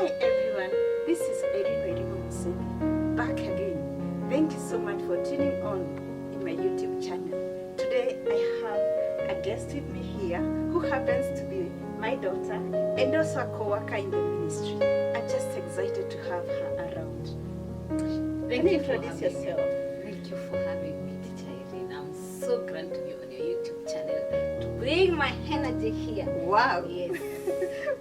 Hi everyone, this is Irene Museni, back again. Thank you so much for tuning on in my YouTube channel. Today I have a guest with me here who happens to be my daughter and also a co-worker in the ministry. I'm just excited to have her around. Thank you for introduce yourself. Thank you for having me, Teacher Irene. I'm so glad to be on your YouTube channel to bring my energy here. Wow. Yes.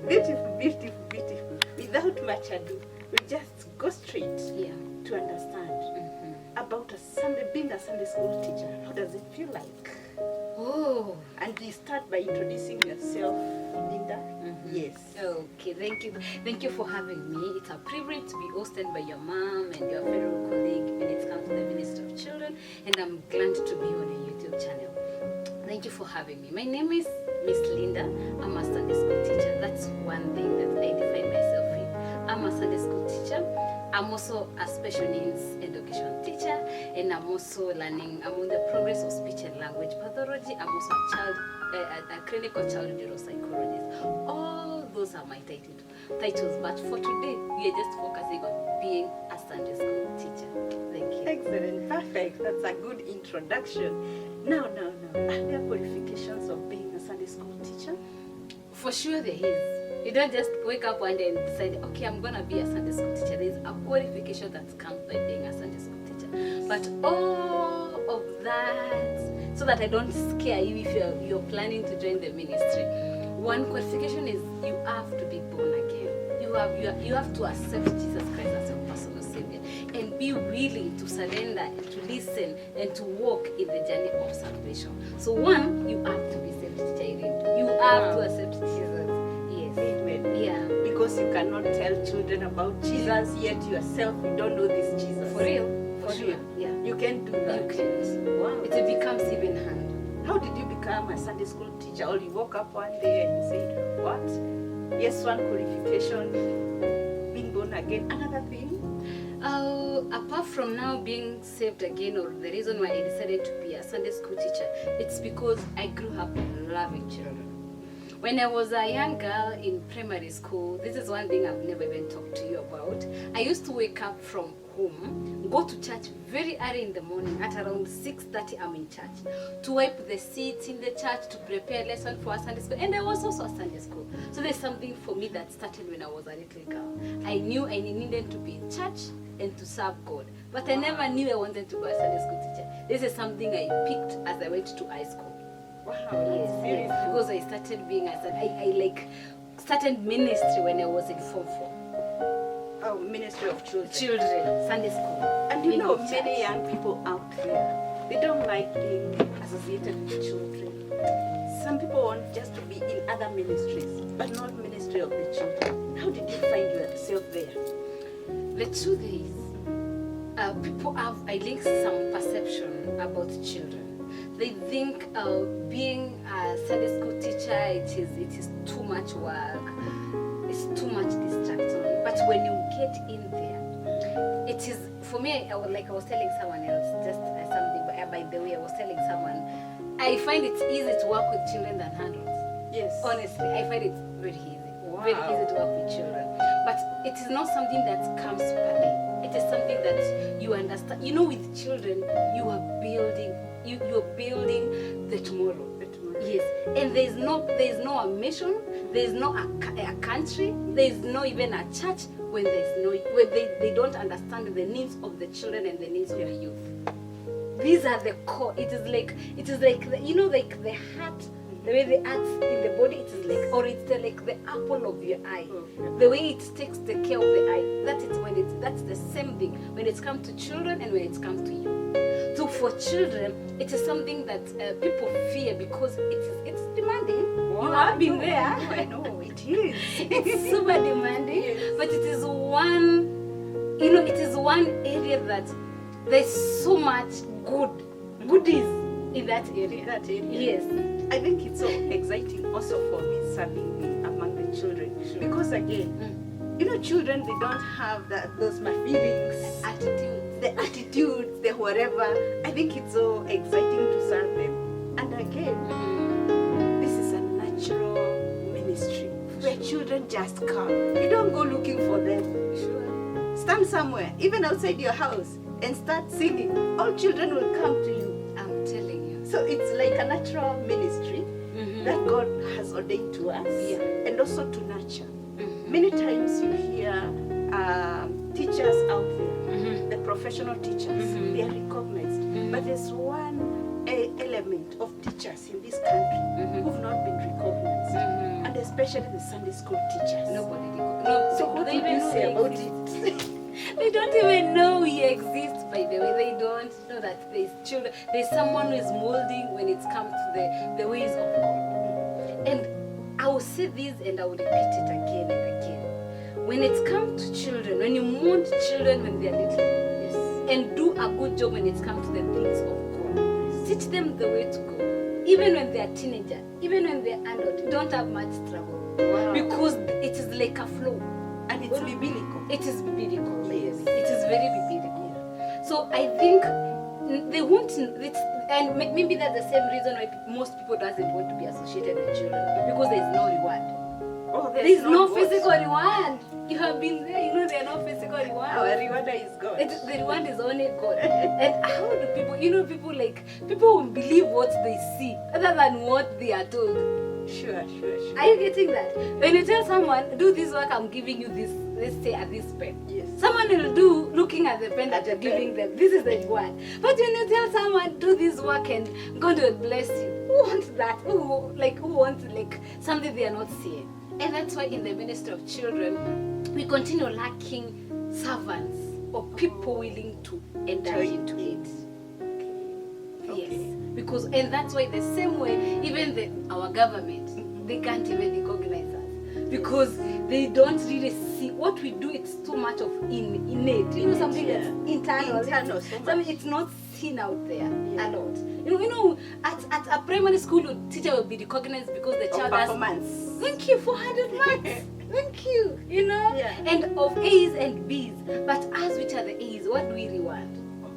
Beautiful, beautiful, beautiful. Without much ado, we just go straight Yeah. to understand about being a Sunday school teacher. How does it feel like? Oh. And you start by introducing yourself, Linda. Yes. Okay. Thank you for having me. It's a privilege to be hosted by your mom and your fellow colleague when it comes to the Ministry of Children, and I'm glad to be on your YouTube channel. Thank you for having me. My name is Miss Linda. I'm a Sunday school teacher. That's one thing that I define myself with. I'm a Sunday school teacher. I'm also a special needs education teacher, and I'm also learning. I'm on the progress of speech and language pathology. I'm also a clinical child neuropsychologist. All those are my titles. But for today, we are just focusing on being a Sunday school teacher. Thank you. Excellent. Perfect. That's a good introduction. Now. Are there qualifications of being a Sunday school teacher? For sure there is. You don't just wake up one day and decide, okay, I'm going to be a Sunday school teacher. There's a qualification that comes by being a Sunday school teacher. But all of that, so that I don't scare you if you're planning to join the ministry, one qualification is you have to be born again. You have to accept Jesus Christ as your personal Savior and be willing to surrender, to listen, and to walk in the journey of salvation. So one, you have to be saved, child. You have to accept Jesus. Yes. Amen. Yeah. Because you cannot tell children about Jesus, yet yourself you don't know this Jesus. For real. For sure. real. Yeah. You can do that. You can't. Wow. It becomes even hand. How did you become a Sunday school teacher? Or you woke up one day and you said, what? Yes, one qualification, being born again. Another thing? Apart from now being saved again, or the reason why I decided to be a Sunday school teacher, it's because I grew up loving children. When I was a young girl in primary school, this is one thing I've never even talked to you about. I used to wake up from home, go to church very early in the morning. At around 6:30, I'm in church to wipe the seats in the church, to prepare lesson for a Sunday school. And I was also a Sunday school. So there's something for me that started when I was a little girl. I knew I needed to be in church and to serve God. But I never knew I wanted to be a Sunday school teacher. This is something I picked as I went to high school. Wow, Yes, that's beautiful. because I started being I started ministry when I was in Form 4. Oh, Ministry of Children. Children, Sunday school. And you being know, in church. many young people out there, they don't like being associated with children. Some people want just to be in other ministries, but not ministry of the children. How did you find yourself there? The truth is, people have, I think, some perception about children. They think being a Sunday school teacher, it is too much work, it's too much distraction. But when you get in there, it is, for me, I was telling someone else, just something, by the way, I was telling someone, I find it easy to work with children than adults. Yes. Honestly, I find it very easy. Wow. Very easy to work with children. But it is not something that comes per day. It is something that you understand. You know, with children, you are building the tomorrow. Yes. And there is no a mission, there is no a country, there is no even a church when they don't understand the needs of the children and the needs of the youth. These are the core. It is like the heart, the way the heart in the body, it's like the apple of your eye. The way it takes the care of the eye. That's the same thing when it comes to children and when it comes to you. So for children, it is something that people fear because it's demanding. Wow, You have been there. I know, it is. It's super demanding, Yes. but it is one area that there's so much goodies in that area. That area. Yes. I think it's so exciting also for me serving among the children. Because again, you know, children, they don't have those my feelings, the attitudes, the whatever. I think it's so exciting to serve them. And again, this is a natural ministry where children just come. You don't go looking for them. Sure. Stand somewhere, even outside your house, and start singing. All children will come to you. I'm telling you. So it's like a natural ministry Mhm. that God has ordained to us, Yeah. and also to nurture. Mhm. Many times you hear teachers out there, Mhm. the professional teachers, Mhm. they are recognized. Mhm. But there's one element of teachers in this country Mhm. who've not been recognized, Mhm. and especially the Sunday school teachers. Nobody. No. So what they do even you know say they about exist. it? They don't even know he exists, by the way. They don't know that there's children. There's someone who is molding when it comes to the ways of God. And I will say this and I will repeat it again and again. When it comes to children, when you mold children when they are little, Yes. and do a good job when it comes to the things of God, teach them the way to go. Even when they are teenager, even when they are adult, you don't have much trouble. Wow. Because it is like a flow. And it's biblical. It is biblical. Yes. It is very biblical. So I think they won't. And maybe that's the same reason why most people doesn't want to be associated with children, because there is no reward. Oh, There is no what? physical reward. You have been there. You know there are no physical reward. Our rewarder is God. The reward is only God. And how do people? People will believe what they see other than what they are told. Sure. Are you getting that? When you tell someone, do this work, I'm giving you this, let's say at this pen. Yes. Someone will do looking at the pen that you're giving them. This is the reward. But when you tell someone, do this work and God will bless you, who wants that? Who wants something they are not seeing? And that's why in the ministry of children, we continue lacking servants or people willing to enter into it. Yes, because and that's why the same way even our government, they can't even recognize us because they don't really see what we do. It's too much of innate, something that's internal. Internal, so Something much. it's not seen out there a lot. At a primary school, the teacher will be recognized because the child has performance. thank you for 100 marks. Thank you. Yeah. And of A's and B's. But us, which are the A's, what do we reward?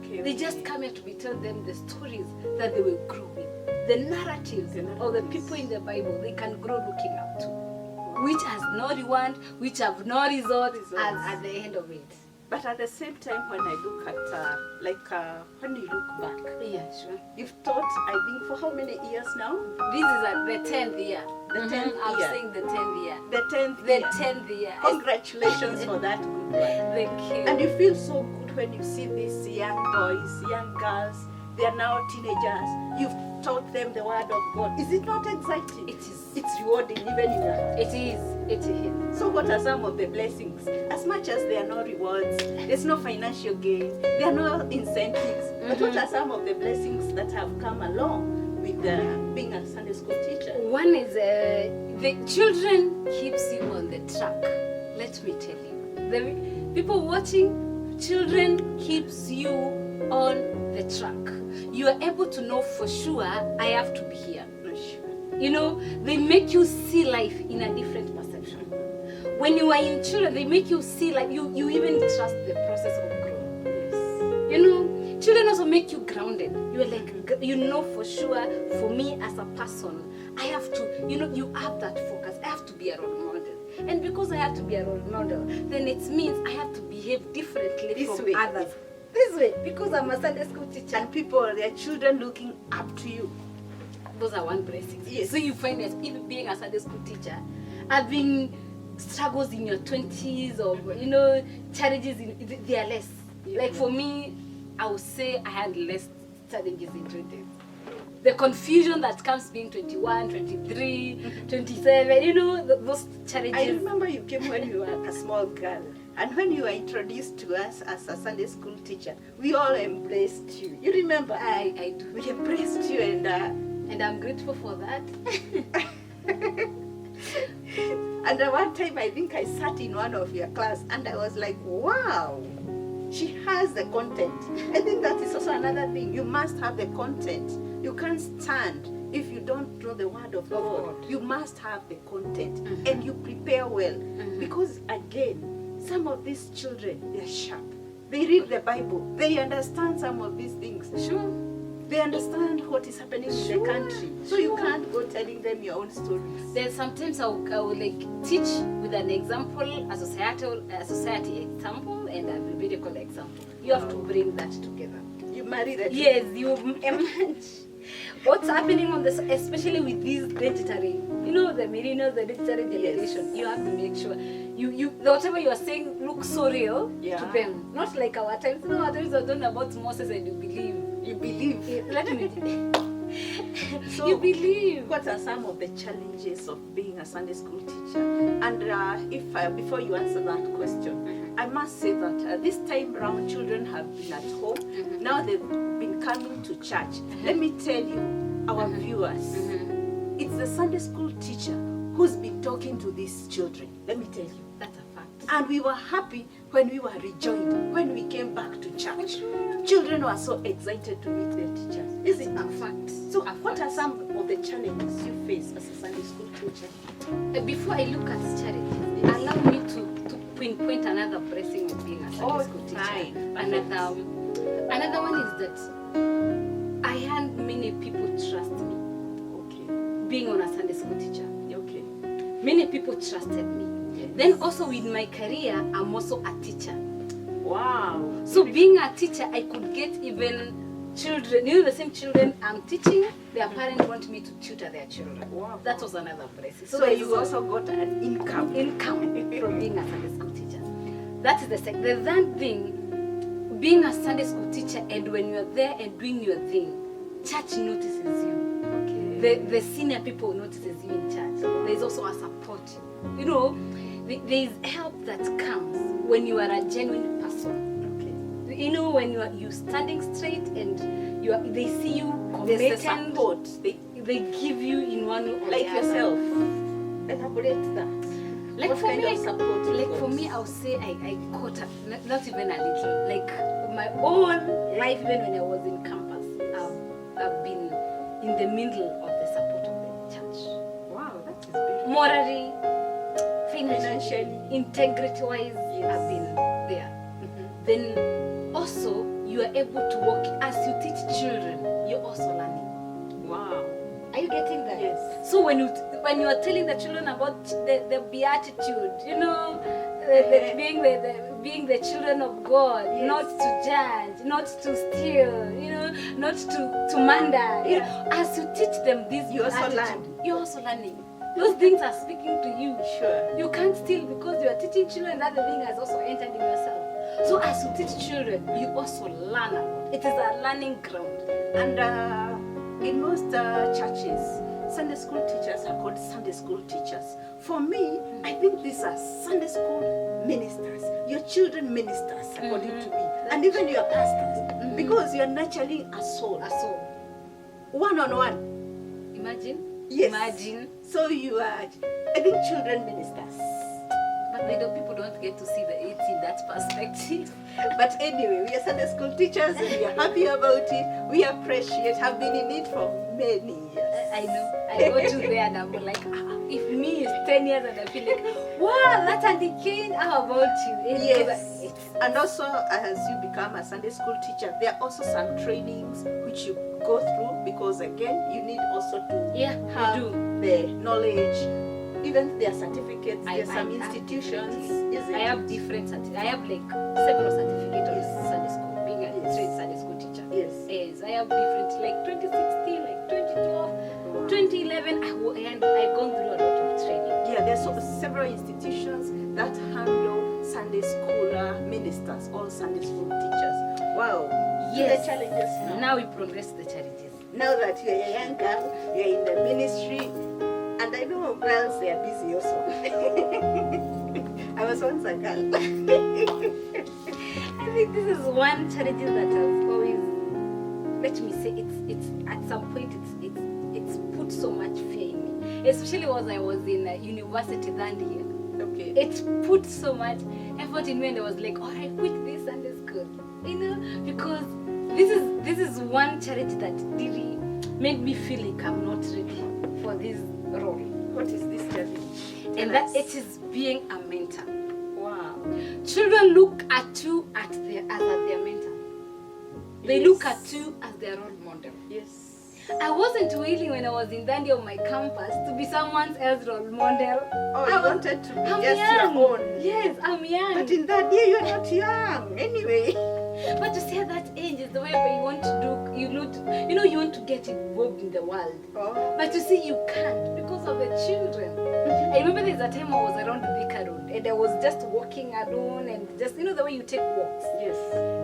Okay. They just come here to be tell them the stories that they will grow with. The narratives of the people in the Bible, they can grow looking up to. Which has no reward, which have no result at the end of it. But at the same time, when I look at, when you look back, Yeah, sure. you've taught, I think, for how many years now? This is at the 10th year. The 10th I'm year. saying the 10th year. The 10th The year. 10th year. Congratulations for that good work. Thank you. And you feel so good when you see these young boys, young girls, they are now teenagers. You've taught them the word of God. Is it not exciting? It is. It's rewarding even in your It is. So what are some of the blessings? As much as there are no rewards, there's no financial gain, there are no incentives, but what are some of the blessings that have come along with being a Sunday school teacher? One is the children keeps you on the track. Let me tell you. The people watching, children keeps you on the track. You are able to know for sure, I have to be here. Not sure. They make you see life in a different perception. When you are in children, they make you see like you even trust the process of growth. Yes. Children also make you grounded. You're like, for sure, for me as a person, I have to, you have that focus. I have to be a role model. And because I have to be a role model, then it means I have to behave differently This from way. others. This way, because I'm a Sunday school teacher. And people, their children looking up to you. Those are one blessing. Yes. So you find that even being a Sunday school teacher, having struggles in your 20s or challenges, they are less. Like for me, I would say I had less challenges in 20s. The confusion that comes being 21, 23, 27, those challenges. I remember you came when you were a small girl. And when you were introduced to us as a Sunday school teacher, we all embraced you. You remember? I do. We embraced you And I'm grateful for that. and at one time I think I sat in one of your class and I was like, wow, she has the content. I think that is also another thing. You must have the content. You can't stand if you don't know the word of God. You must have the content and you prepare well. Because again, some of these children, they're sharp. They read the Bible. They understand some of these things. Sure. They understand what is happening in the country. So you can't go telling them your own stories. Then sometimes I will like teach with an example, a society example and a biblical example. You have to bring that together. You marry that. Yes, you match. What's happening on this, especially with these digital, the millennials, the digital generation. Yes. You have to make sure whatever you are saying looks so real to them. Not like our times. No, our times are done about Moses and you believe. You believe. Let me. So you believe. What are some of the challenges of being a Sunday school teacher? And before you answer that question, I must say that this time round children have been at home. Now they've been coming to church. Let me tell you, our viewers, it's the Sunday school teacher who's been talking to these children. Let me tell you. That's a fact. And we were happy when we were rejoined, when we came back to church. Children were so excited to meet their teachers. Is it A fact. So what are some of the challenges you face as a Sunday school teacher? Before I look at challenges, allow me to pinpoint another blessing of being a Sunday school teacher. Fine. Another one is that I had many people trust me. Okay. Being on a Sunday school teacher, Okay. many people trusted me. Yes. Then also with my career, I'm also a teacher. Wow. So being a teacher, I could get even children, the same children I'm teaching, their parents want me to tutor their children. Wow. That was another blessing. So you also got an income. From being a Sunday school teacher. That is the second. The third thing, being a Sunday school teacher, and when you're there and doing your thing, church notices you. Okay. The senior people notices you in church. There's also a support. There's help that comes when you are a genuine person. When you standing straight and they see you committed, There's the support. they give you in one or Like the other. yourself. Elaborate that. Like What for kind me, of support you like got? for me, I would say I caught up, not even a little. Like my own life, even when I was in campus, I've been in the middle of the support of the church. Wow, that is beautiful. Morally, Financially. integrity-wise, Yes. I've been there. Then also, you are able to work as you teach children. You're also learning. Wow. Are you getting that? Yes. So when you are telling the children about the beatitude, being the children of God, Yes. not to judge, not to steal, not to murder. As you teach them this, You also attitude, learn. You're also learning. Those things are speaking to you. Sure. You can't steal because you are teaching children. That the thing has also entered in yourself. So as you teach children, you also learn a lot. It is a learning ground. And in most churches, Sunday school teachers are called Sunday school teachers. For me, I think these are Sunday school ministers, your children ministers, according to me, and even your pastors, because you are nurturing a soul, one-on-one. Imagine. Yes. Imagine. So you are, I think, children ministers. But people don't get to see it in that perspective. But anyway, we are Sunday school teachers and we are happy about it. We appreciate, have been in it for many years. I know. I go to there and I'm like, if me is 10 years and I feel like, wow, that's a decade. How about you? Yes. And also, as you become a Sunday school teacher, there are also some trainings which you go through because, again, you need also to have the knowledge. Even their certificates, there are some institutions. I have different certificates. I have like several certificates of Sunday school, being a trained Sunday school teacher. Yes. Yes, I have different, like 2016, like 2012, 2011. I've gone through a lot of training. Yeah, there's several institutions that handle Sunday school ministers, all Sunday school teachers. Wow. Yes. The challenges Now we progress the challenges. Now that you're a young girl, you're in the ministry, and I know girls, they are busy also. I was once a girl. I think this is one challenge that has always, let me say, it's at some point it's put so much fear in me, especially when I was in university that year. Okay. It put so much effort in me, and I was like, I quit this Sunday school, because this is one challenge that really made me feel like I'm not ready for this role. What is this challenge? And that it is being a mentor. Wow. Children look at you as their mentor. They look at you as their role model. Yes. I wasn't willing when I was in that year of my campus to be someone else's role model. Oh, you wanted to be I'm just young. your own. Yes, I'm young. But in that year, you're not young. Anyway. But to see at that age is the way where you want to do, you want to get involved in the world. Oh. But you see, you can't because of the children. I remember there's a time I was around Thika Road and I was just walking alone and just, the way you take walks. Yes.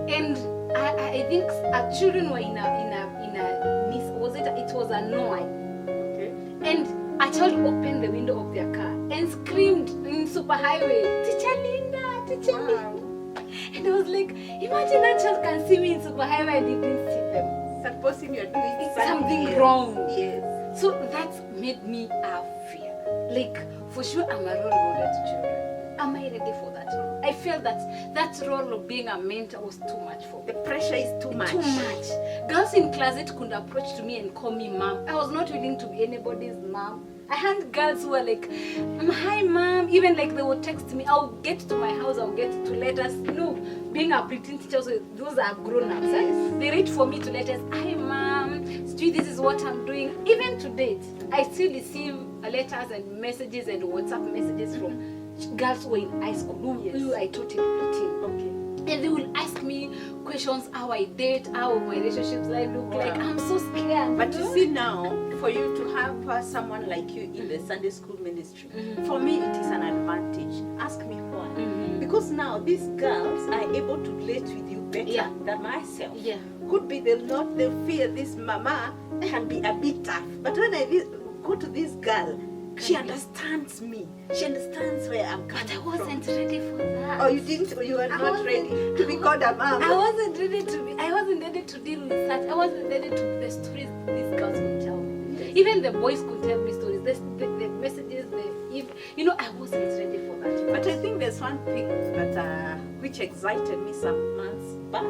And I think our children were in a it was a noise. Okay. And a child opened the window of their car and screamed in super highway, Teacher Linda, Teacher Linda. And I was like, imagine that child can see me in super highway and he didn't see them. Supposing you're doing Something wrong. Yes. So that made me fear. Like, for sure, I'm a role model to children. Am I ready for that role? I felt that role of being a mentor was too much for me. The pressure is too much. Too much. Girls in class could approach to me and call me mom. I was not willing to be anybody's mom. I had girls who were like, hi mom. Even like they would text me, I'll get to my house, I'll get to letters. Being a preteen teacher, so those are grown-ups. Yes. They write for me to letters, hi mom, Stu, this is what I'm doing. Even to date, I still receive letters and messages and WhatsApp messages from girls who were in high school, who I taught in preteen. Okay. And they will ask me questions, how I date, how my relationships life look like. I'm so scared. But you see now, for you to have someone like you in the Sunday school ministry, for me it is an advantage. Ask me why. Because now these girls are able to relate with you better than myself. Yeah. Could be they fear this mama can be a bit tough. But when I go to this girl, she understands me. She understands where I'm coming from. But I wasn't ready for that. Oh, you didn't? Or you were not ready to be called a mom? I wasn't ready to deal with that. I wasn't ready to the stories these girls could tell me. Yes. Even the boys could tell me stories. The messages, I wasn't ready for that. But I think there's one thing that which excited me some months back.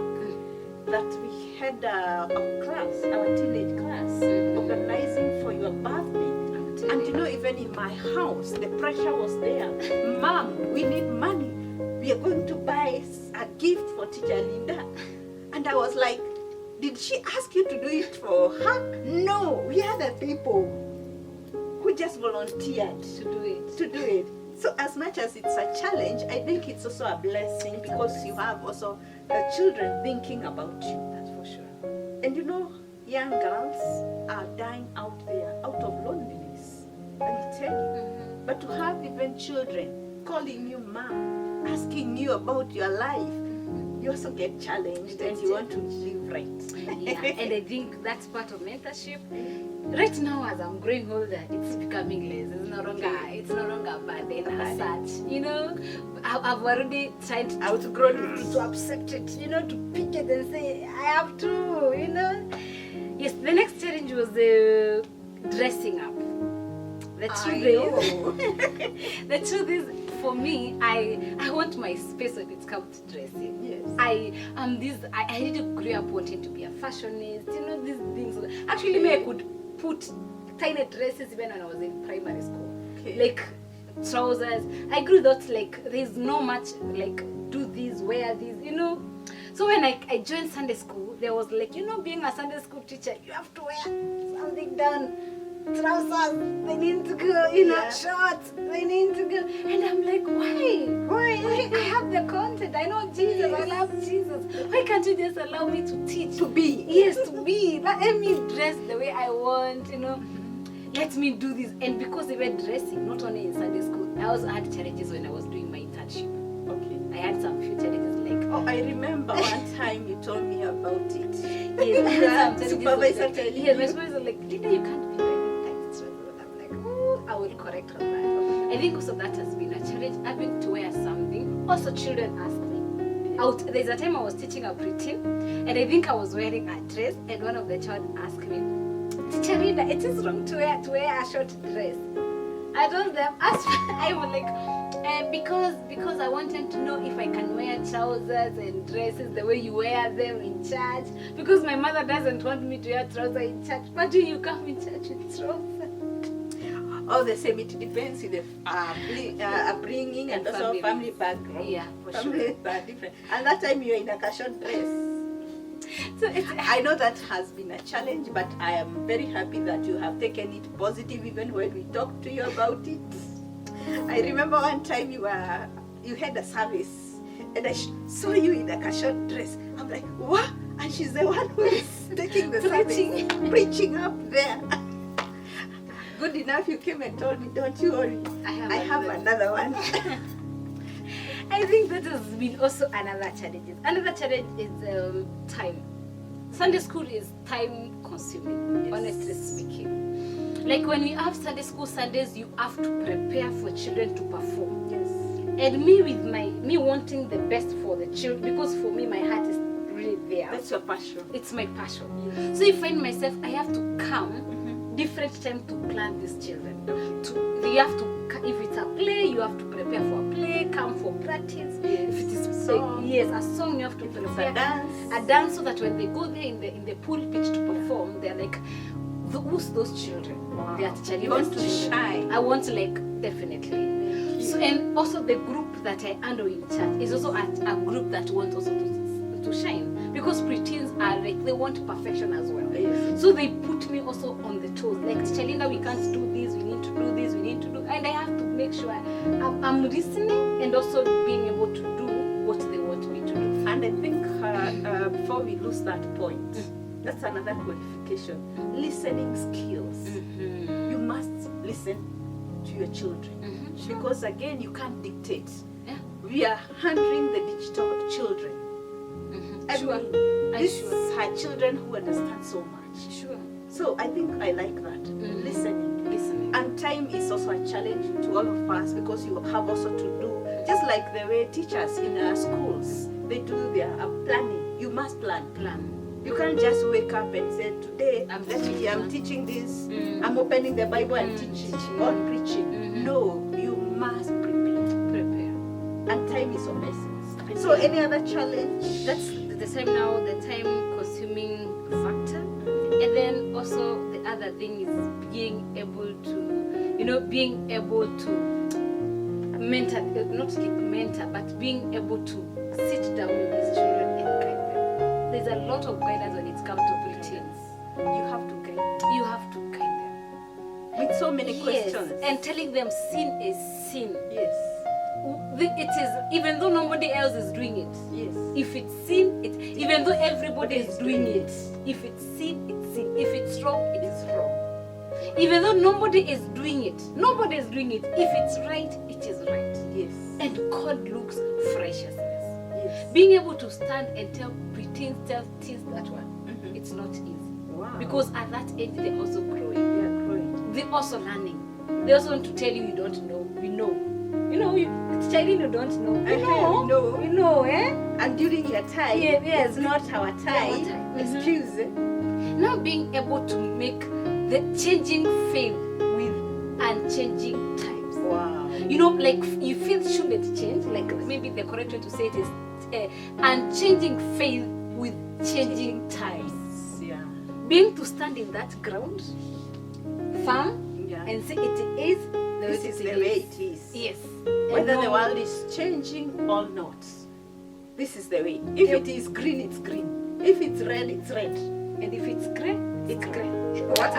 That we had our class, our teenage class, organizing for your birthday. And even in my house, the pressure was there. Mom, we need money. We are going to buy a gift for Teacher Linda. And I was like, did she ask you to do it for her? No, we are the people who just volunteered to do it. So as much as it's a challenge, I think it's also a blessing because you have also the children thinking about you. That's for sure. And young girls are dying out there out of loneliness. Let me tell you. But to have even children calling you mom, asking you about your life, you also get challenged and you want to live right. Yeah, and I think that's part of mentorship. Right now, as I'm growing older, it's becoming less. It's no longer a burden as such. I've already tried to outgrow it, to accept it, to pick it and say, I have to, Yes, the next challenge was dressing up. The truth is, for me, I want my space when it comes to dressing. Yes. I really grew up wanting to be a fashionist, these things. Actually, I could put tiny dresses even when I was in primary school. Okay. Like trousers. I grew that there's no much do this, wear this, So when I joined Sunday school, there was being a Sunday school teacher, you have to wear something down. Trousers, they need to go, shorts, they need to go. And I'm like, why? I have the content. I know Jesus. I love Jesus. Why can't you just allow me to teach? To be. Yes, to be. Let me dress the way I want, Let me do this. And because they were dressing, not only in Sunday school, I also had challenges when I was doing my internship. Okay. I had some few challenges I remember one time you told me about it. Yes, I had some supervisor telling you. Yes, my supervisor was like, Linda, you can't be wearing tights. I'm like, I will correct her that. I think also that has been a challenge, having to wear something. Also, children ask me. There's a time I was teaching a preteen, and I think I was wearing a dress, and one of the children asked me, Teacher Linda, it is wrong to wear a short dress. I told them, I was like, because I wanted to know if I can wear trousers and dresses the way you wear them in church. Because my mother doesn't want me to wear trousers in church. But do you come in church with trousers? All the same, it depends on the upbringing and also family background. Yeah, for Families sure. are different. And that time you were in a short dress. So it's, I know that has been a challenge, but I am very happy that you have taken it positive even when we talked to you about it. I remember one time you had a service and I saw you in like a short dress. I'm like, what? And she's the one who is taking the service, preaching up there. Good enough you came and told me, don't you worry, I have another one. I think that has been also another challenge. Another challenge is time. Sunday school is time consuming, Yes. honestly speaking. Like when we have Sunday school Sundays, you have to prepare for children to perform. Yes. And me with me wanting the best for the children, because for me my heart is really there. That's your passion. It's my passion. Yes. So I find myself, I have to come different time to plan these children. You have to, if it's a play, you have to prepare for a play, come for practice. Yes. If it is a song, a song, you have to if it's prepare a dance, so that when they go there in the pulpit to perform, they're like, who's those children? Wow. They are teacher. You want to shine. I want to, like, definitely. So, and also the group that I handle in church is also a group that wants also to shine, because preteens are like, they want perfection as well. Yes. So they put me also on the toes, like, Chalinda, we can't do this, we need to do this, we need to do, and I have to make sure I'm listening and also being able to do what they want me to do. And I think before we lose that point, that's another qualification. Listening skills. You must listen to your children. Sure. Because again, you can't dictate. Yeah. We are handling the digital children. I Sure. mean, I'm these sure. are children who understand so much. Sure. So I think I like that. Listening. And time is also a challenge to all of us, because you have also to do, just like the way teachers in our schools, they do their planning. You must plan. You can't just wake up and say, today I'm teaching this, I'm opening the Bible and teaching or preaching. No, you must prepare. And time is of essence. So any other challenge? That's the time now, the time consuming factor. And then also the other thing is being able to mentor, not like mentor, but being able to sit down with these children and guide them. There's a lot of guidance when it comes to preteens. You have to guide them. You have to guide them. With so many Yes, questions. and telling them sin is sin. Yes. It is, even though nobody else is doing it. Yes. If it's sin, even though everybody is doing it. If it's sin, it's sin. If it's wrong, it is wrong. Even though nobody is doing it. If it's right, it is right. Yes. And God looks for righteousness. Yes. Being able to stand and tell preteens, tell teens that one, it's not easy. Wow. Because at that age, they're also growing. They are growing. They're also learning. They also want to tell you don't know. We know. It's child you don't know. We know, eh? And during your time, yes. it's not our time. time. Excuse. Now being able to make the changing faith with unchanging times. Wow. Like you feel shouldn't change. Like maybe the correct way to say it is unchanging faith with changing times. Yeah. Being to stand in that ground, firm, Yeah. and say it is This is the way it is. Yes. Whether And the no- world is changing or not, this is the way. If it is green, it's green. If it's red, it's red. And if it's grey, it's grey. Wow.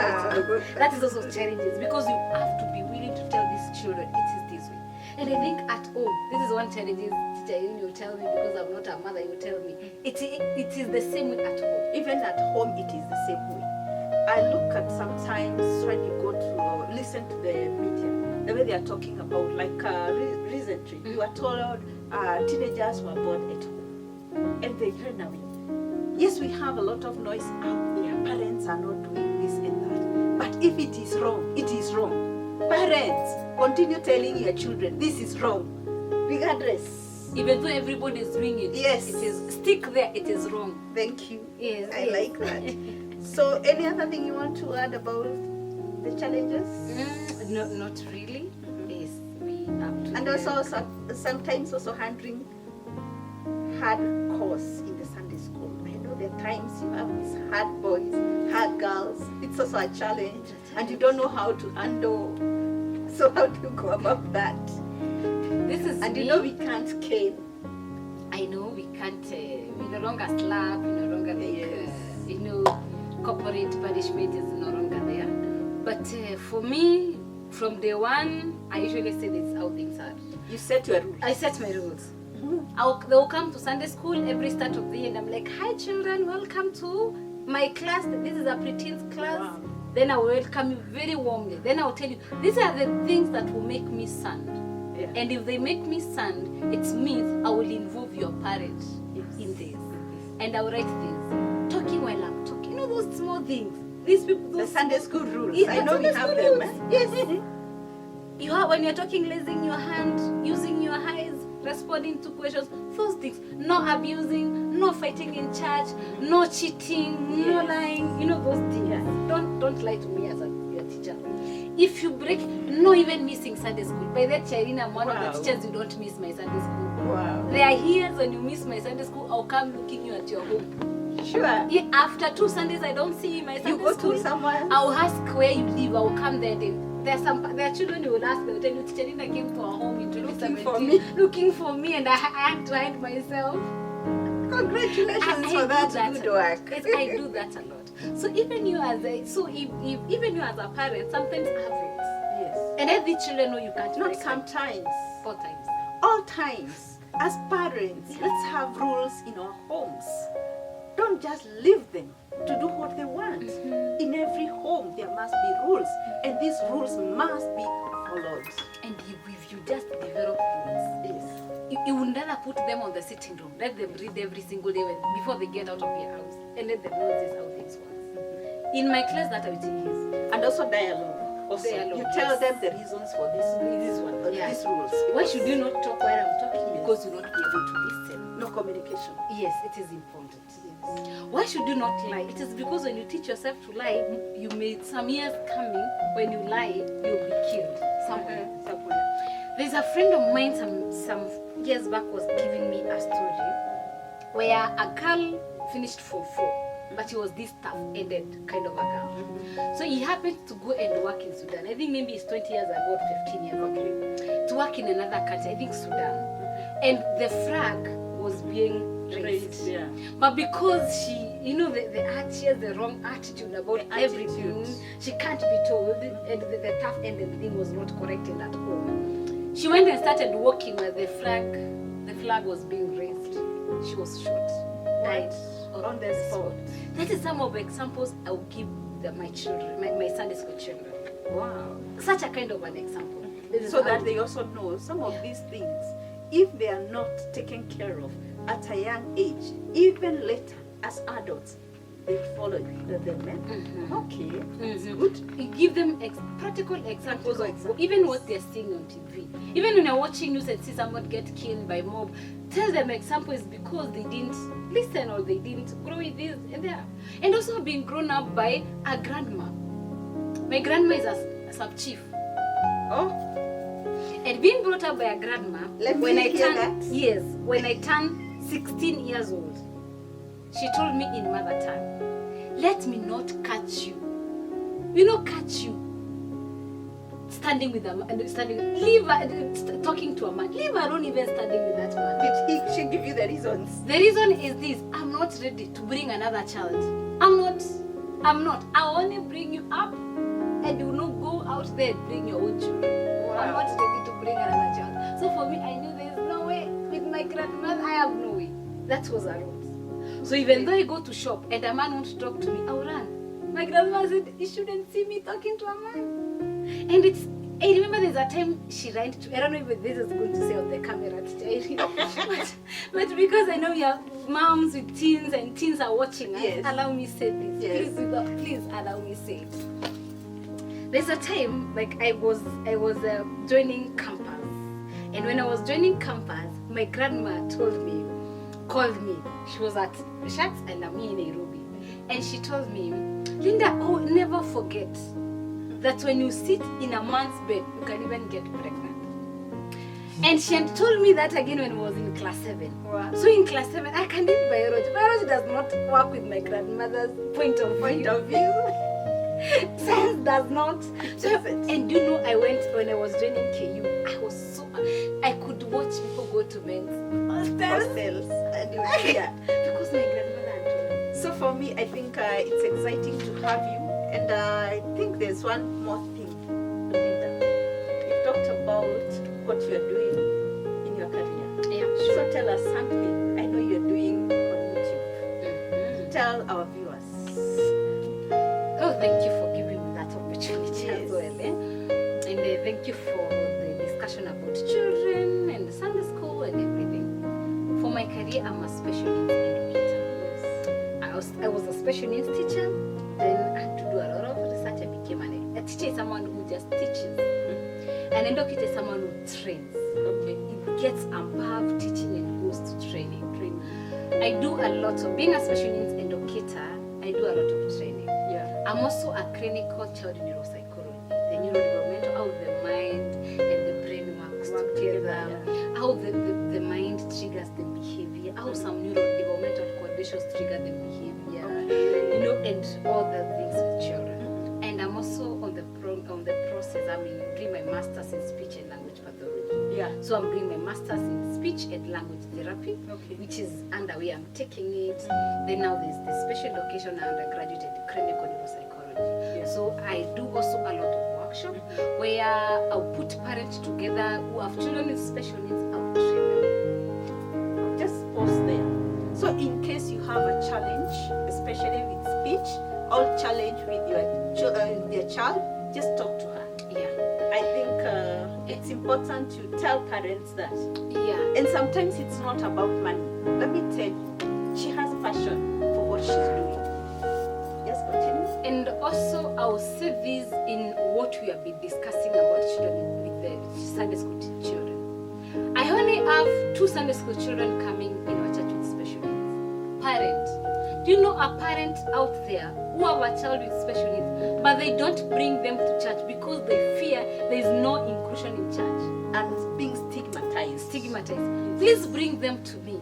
That is also challenges, because you have to be willing to tell these children it is this way. And I think at home, this is one challenge. Teacher, you tell me, because I'm not a mother, you tell me. It is the same way at home. Even at home, it is the same way. I look at sometimes when you go to listen to the media, the way they are talking about, like recently, you are told teenagers were born at home and they ran away. Yes, we have a lot of noise out there. Parents are not doing this and that. But if it is wrong, it is wrong. Parents, continue telling your children this is wrong, regardless. Even though everybody is doing it, Yes. it is stick there. It is wrong. Thank you. Yes, I yes. like that. So, any other thing you want to add about the challenges? No, not really. Yes, we have to. And also sometimes also handling hard course in the Sunday school. I know there are times you have these hard boys, hard girls. It's also a challenge, and you don't know how to handle. So how do you go about that? This is And me. we can't cane. I know we can't. We no longer slap. We no longer make. Yes. corporate punishment is no longer there. But for me, from day one, I usually say this is how things are. You set your rules. I set my rules. They'll come to Sunday school every start of the year and I'm like, hi children, welcome to my class. This is a preteens class. Wow. Then I will welcome you very warmly. Then I'll tell you, these are the things that will make me stand. Yeah. And if they make me stand, it means I will involve your parents in this. And I will write things. Talking while I'm talking. You know those small things. These people, those The Sunday school rules. Yeah, I know we Sunday have school them. rules. Yes. You are, when you're talking, raising your hand, using your eyes, responding to questions, those things. No abusing, no fighting in church, no cheating, no Yes. lying. You know those things. Yeah. Don't lie to me as your teacher. If you break, no even missing Sunday school. By that, Charina, I'm one of Wow. the teachers you don't miss my Sunday school. Wow. There are years when you miss my Sunday school, I'll come looking you at your home. Sure. Yeah, after 2 Sundays, I don't see you in my Sunday You go school. to somewhere. I'll ask where you live. I'll come there. There are children who will ask. They'll tell you, Teacher Nina came to our home in 2017, for me. looking for me, and I had to hide myself. Congratulations I for do that good work. Yes, I do that a lot. So even you as even you as a parent, sometimes have rules. Yes. And every children know you can't Not break them. sometimes. 4 times. All times. As parents, let's have rules in our homes. Don't just leave them to do what they want. In every home, there must be rules, and these rules must be followed. And if you just develop rules, Yes. you would rather put them on the sitting room, let them read every single day before they get out of your house, and let them know this is how things work. In my class, that I would is And also dialogue. Also, Dialogue, you tell yes. them the reasons for this one, or Yeah. these rules. why because should you not talk while I'm talking? Because you'll not be able to listen. no communication? Yes, it is important. Why should you not lie? It is because when you teach yourself to lie, you may some years coming when you lie, you'll be killed somewhere. Somewhere. There's a friend of mine some years back was giving me a story where a girl finished Form 4, but he was this tough-headed kind of a girl. So he happened to go and work in Sudan. I think maybe it's 20 years ago or 15 years ago. To work in another country, I think Sudan. And the flag was being raised. Yeah. But because she she has the wrong attitude about The everything, attitude. she can't be told, and the tough-headed thing was not corrected at home. She went and started walking where the flag was being raised. She was shot, died On the spot. That is some of the examples I will give my children, my Sunday school children. Wow. Such a kind of an example. This is So how- that they also know some of these things, if they are not taken care of at a young age, even later as adults, they follow them. Okay, that's good. You give them practical examples Practical of examples. even what they're seeing on TV. Even when you're watching news and see someone get killed by mob, tell them examples because they didn't listen or they didn't grow with this and that. And also being grown up by a grandma. My grandma is a sub-chief. Oh, And being brought up by a grandma, Let me when I hear turned that. yes, when I turned 16 years old, she told me in mother tongue, "Let me not catch you. You know, catch you standing with a man, talking to a man. Leave her alone, even standing with that man." did she give you the reasons? The reason is this: I'm not ready to bring another child. I'm not. I'll only bring you up, and you will not go out there and bring your own children. I'm not ready to bring another child. So for me, I knew there's no way. With my grandmother, I have no way. That was a rule. So even though I go to shop and a man won't talk to me, I'll run. My grandma said, "You shouldn't see me talking to a man." And I remember there's a time she ran to, I don't know if this is going to say on the camera today, but because I know we are moms with teens and teens are watching us, Yes. allow me say this. Yes. Please allow me say it. There's a time like I was joining campus, and when I was joining campus, my grandma called me. She was at Shaks and I'm in Nairobi, and she told me, "Linda, oh, never forget that when you sit in a man's bed, you can even get pregnant." And she had told me that again when I was in class 7. Wow. So in class 7, I can read biology. Biology does not work with my grandmother's point of view. Science does not. So, doesn't. and you know, when I was joining KU, I could watch people go to men's hostels Hostels and you hear. because my grandmother had told me. So for me, I think it's exciting to have you. And I think there's one more thing, Linda. You've talked about what you're doing in your career. Yeah, So sure. tell us something I know you're doing on YouTube. Mhm. Tell our viewers. Oh, thank you for giving me that opportunity Yes. as well. And thank you for the discussion about children and Sunday school and everything. For my career, I'm a special needs educator. I was a special needs teacher. Then I had to do a lot of research. I became a teacher is someone who just teaches. An educator is someone who trains. Okay. It gets above teaching and goes to training. I do a lot of being a special needs educator. I do a lot of training. Yeah. I'm also a clinical child neuropsychology, the neurodevelopmental, how the mind and the brain works Work together, together, how the mind triggers the behavior, how some neurodevelopmental conditions trigger the behavior, you know, and all the things with children. And I'm also on the process. I'm doing my master's in speech and language pathology. Yeah. So I'm doing my master's in speech and language therapy, Okay. which is underway. I'm taking it. Then now there's the special education undergraduate in clinical neuropsychology. Yeah. So I do also a lot of workshop where I'll put parents together who have children with special needs. I'll train them. Just pause there. So in case you have a challenge, especially with speech, or challenge with your child, just talk to her. Yeah. I think it's important to tell parents that. Yeah. And sometimes it's not about money. Let me tell you, she has passion for what she's doing. Yes, continue. And also, I will say this in what we have been discussing about children with the Sunday school children. I only have 2 Sunday school children coming in our church with special needs. Parent. Do you know a parent out there who have a child with special needs, but they don't bring them to church because they fear there is no inclusion in church? And being stigmatized. Stigmatized. Please bring them to me.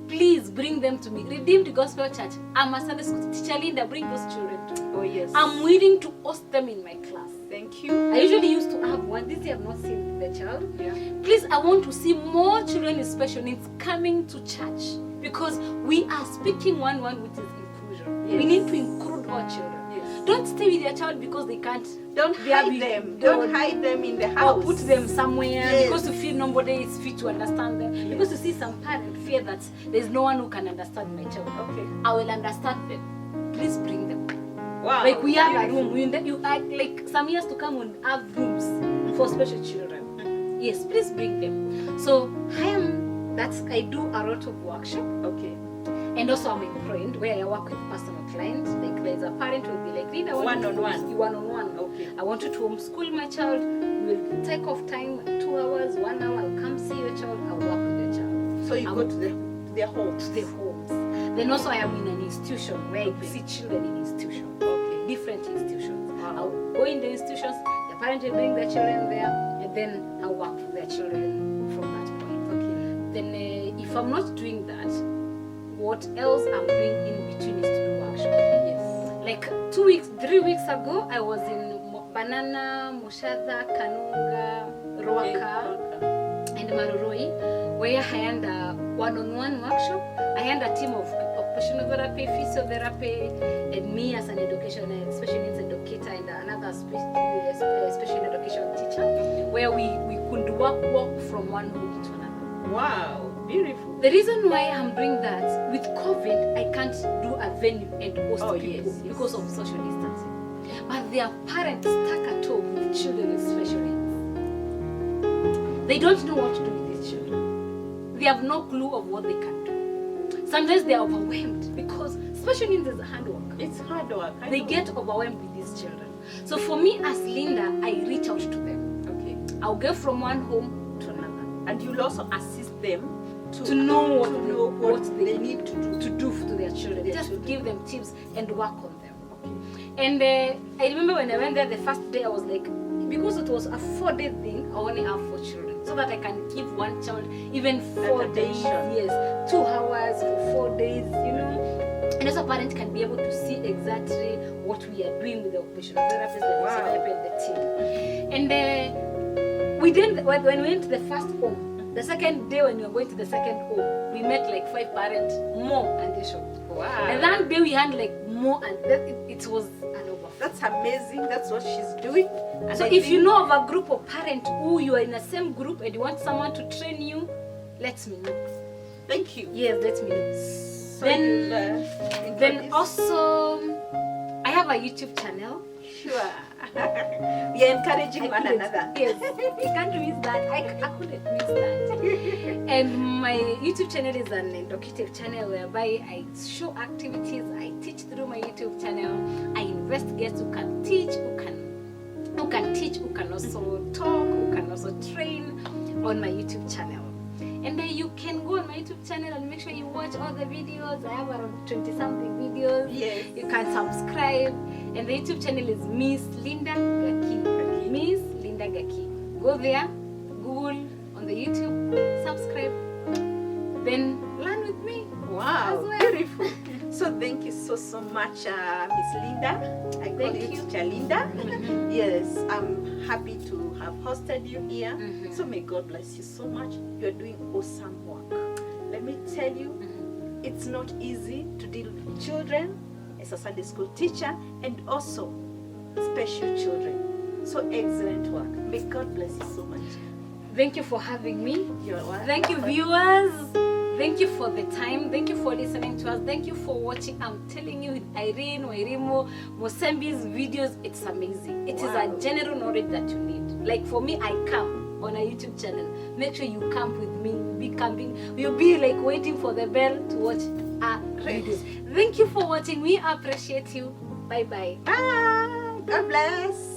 Please bring them to me. Redeemed Gospel Church. I'm a Sunday school teacher. Linda, bring those children to me. Oh yes. I'm willing to host them in my class. Thank you. I usually used to have one. This year I've not seen the child. Yeah. Please, I want to see more children with special needs coming to church because we are speaking one which is inclusion. Yes. We need to include all children. Yes. Don't stay with your child because they can't. Don't They are hide with- them. they Don't would- hide them in the Or house. put them somewhere Yes. because you feel nobody is fit to understand them. Yes. Because you see some parents fear that there's no one who can understand my child. Okay. I will understand them. Please bring them. Wow. Like we have a Beautiful. room. You like some years to come we'll have rooms for special children. Yes, please bring them. So I do a lot of workshop. Okay. And also I'm employed where I work with personal clients. Like there's a parent who will be like, Linda, I want you to One-on-one. one-on-one. Okay. I want you to homeschool my child. We'll take off time, 2 hours, 1 hour. I'll come see your child. I'll work with your child. So you I go will- to their homes. To the homes. Then also I am in an institution where Okay. I see children in institutions. Okay. Different institutions. Wow. I'll go in the institutions, the parent will bring their children there, and then I'll work with their children from that point. Okay. Then if I'm not doing that, what else I'm doing in between is to do workshop. Yes. Like 3 weeks ago, I was in Banana, Moshadha, Kanunga, Ruaka, and Maruroi, where I had a one-on-one workshop. I had a team of occupational therapy, physiotherapy, and me as an education and special needs educator and another special education teacher, where we could walk from one home to another. Wow. Beautiful. The reason why I'm doing that, with COVID, I can't do a venue and host Oh, people yes, yes. because of social distancing. But there are parents stuck at home with children with special needs. They don't know what to do with these children. They have no clue of what they can do. Sometimes they are overwhelmed because special needs is hard work. It's hard work. I They know. get overwhelmed with these children. So for me as Linda, I reach out to them. Okay. I'll go from one home to another And you'll also assist them to know what they need to do. to do to their children. Their Just children. give them tips and work on them. Okay. And I remember when I went there the first day, I was like, because it was a 4-day thing, I only have 4 children, so that I can give one child even 4 days, Attention. yes, 2 hours for 4 days, you know. And also, parents can be able to see exactly what we are doing with the occupational therapists, the Wow. physiotherapy, and the team. And we didn't when we went to the first home. The second day when we were going to the second home, we met like 5 parents more and they showed. Wow. And that day we had like more and it was an overflow. That's amazing. That's what she's doing. And So if you know of a group of parents who you are in the same group and you want someone to train you, let me know. Thank you. Yes, let me know. So Then also, I have a YouTube channel. Sure. We are encouraging one another. Yes, you can't miss that. I couldn't miss that. And my YouTube channel is an educative channel whereby I show activities, I teach through my YouTube channel. I invest guests who can teach, who can also talk, who can also train on my YouTube channel. And then you can go on my YouTube channel and make sure you watch all the videos. I have around 20-something videos. Yes. You can subscribe. And the YouTube channel is Miss Linda Gaki. Miss Linda Gaki. Go there, Google on the YouTube, subscribe, then learn with me. Wow, as well. beautiful. So thank you so much, Miss Linda. I call Thank you you. Teacher Linda. Yes, I'm happy to have hosted you here. Mhm. So may God bless you so much. You're doing awesome work. Let me tell you, it's not easy to deal with children as a Sunday school teacher and also special children. So excellent work. May God bless you so much. Thank you for having me. You're welcome. Thank you, viewers. Thank you for the time. Thank you for listening to us. Thank you for watching. I'm telling you, with Irene, Wairimo, Mosembi's videos, it's amazing. It is Wow. a general knowledge that you need. Like for me, I come on a YouTube channel. Make sure you camp with me. Be camping. You'll be like waiting for the bell to watch our Great. videos. Thank you for watching. We appreciate you. Bye bye. Bye. God bless.